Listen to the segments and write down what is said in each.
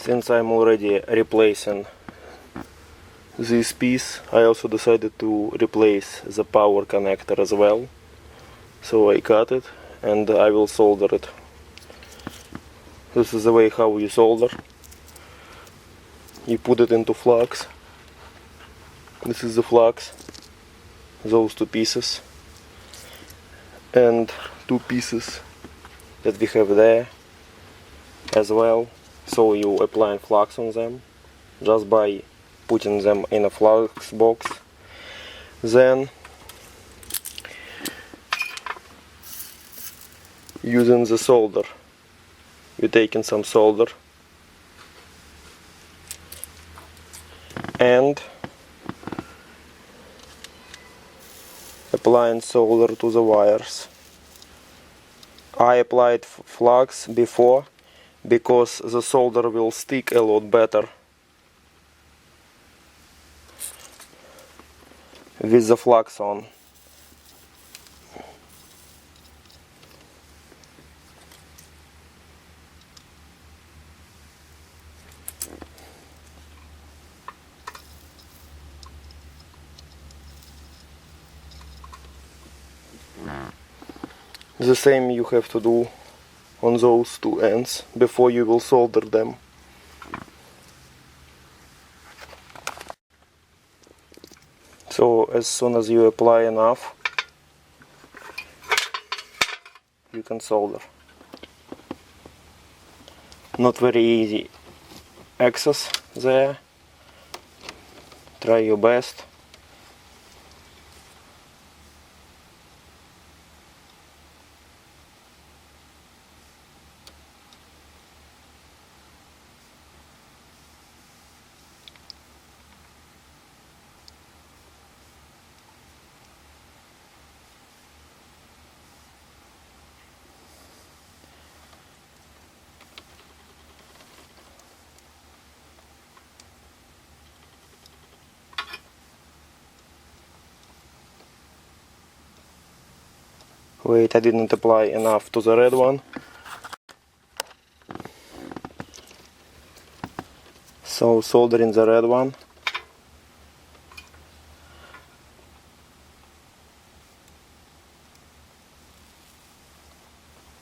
Since I'm already replacing this piece, I also decided to replace the power connector as well. So I cut it and I will solder it. This is the way how you solder. You put it into flux. This is the flux, those two pieces, and two pieces that we have there as well. So you apply flux on them just by putting them in a flux box. Then using the solder, you're taking some solder and applying solder to the wires. I applied flux before because the solder will stick a lot better with the flux on. The same you have to do on those two ends before you will solder them. So as soon as you apply enough, you can solder. Not very easy access there. Try your best. Wait, I didn't apply enough to the red one. So soldering the red one.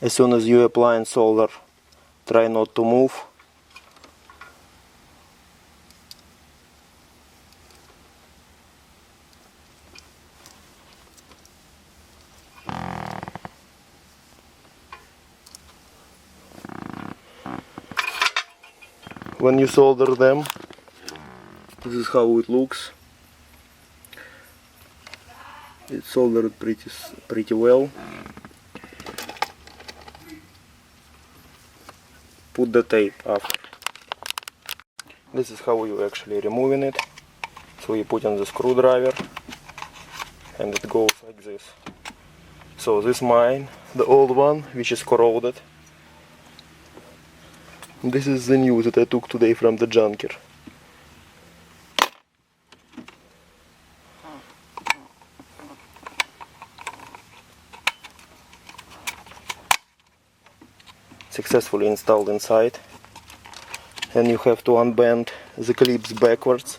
As soon as you apply solder, try not to move. When you solder them, this is how it looks. It's soldered pretty well. Put the tape after. This is how you actually removing it. So you put on the screwdriver and it goes like this. So this mine, the old one, which is corroded. This is the new that I took today from the junker. Successfully installed inside. And you have to unbend the clips backwards.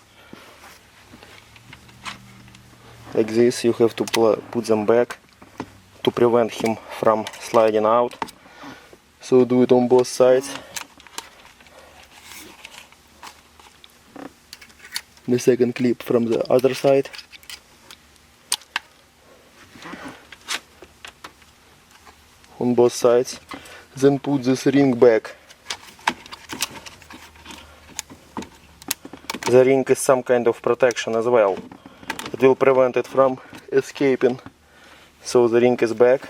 Like this, you have to put them back to prevent him from sliding out. So do it on both sides. The second clip from the other side. On both sides. Then put this ring back. The ring is some kind of protection as well. It will prevent it from escaping. So the ring is back.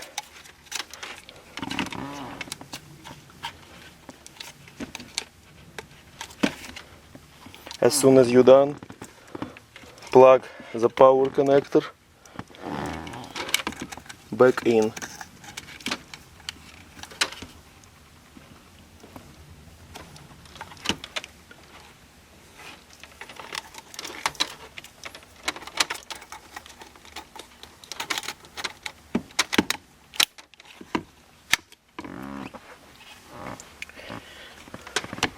As soon as you're done, plug the power connector back in.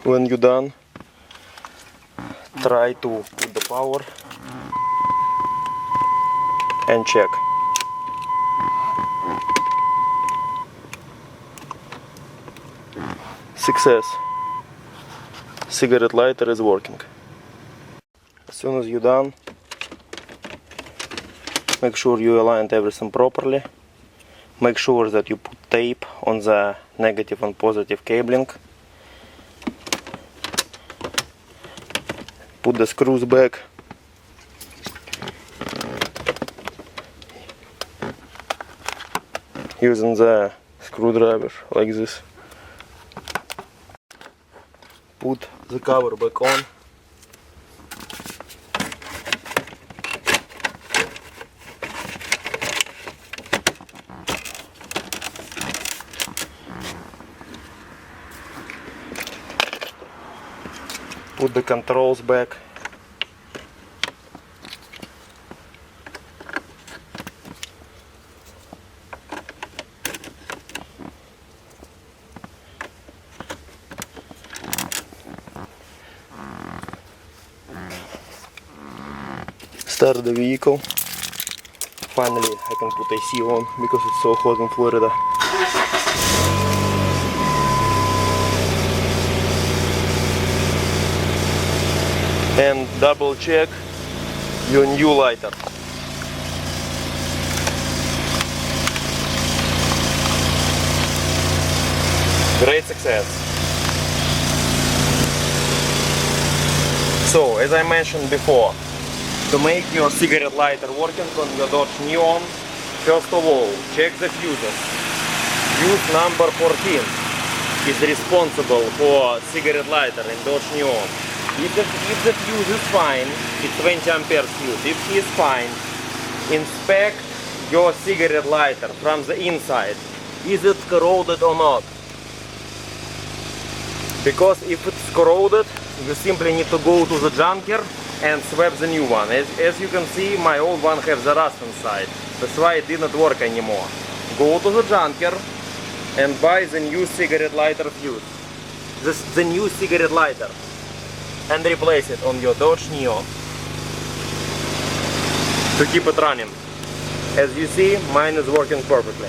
When you're done, try to put the power and check. Success. Cigarette lighter is working. As soon as you're done, make sure you aligned everything properly. Make sure that you put tape on the negative and positive cabling. Put the screws back. Using the screwdriver like this. Put the cover back on. Put the controls back. Start the vehicle. Finally I can put AC on because it's so hot in Florida. And double check your new lighter. Great success. So, as I mentioned before, to make your cigarette lighter working on your Dodge Neon, first of all, check the fuses. Fuse number 14 is responsible for cigarette lighter in Dodge Neon. If the fuse is fine, it's 20 ampere fuse. If he is fine, inspect your cigarette lighter from the inside. Is it corroded or not? Because if it's corroded, you simply need to go to the junker and swap the new one. As you can see, my old one has the rust inside. That's why it didn't work anymore. Go to the junker and buy the new cigarette lighter fuse. The new cigarette lighter. And replace it on your Dodge Neon to keep it running. As you see, mine is working perfectly.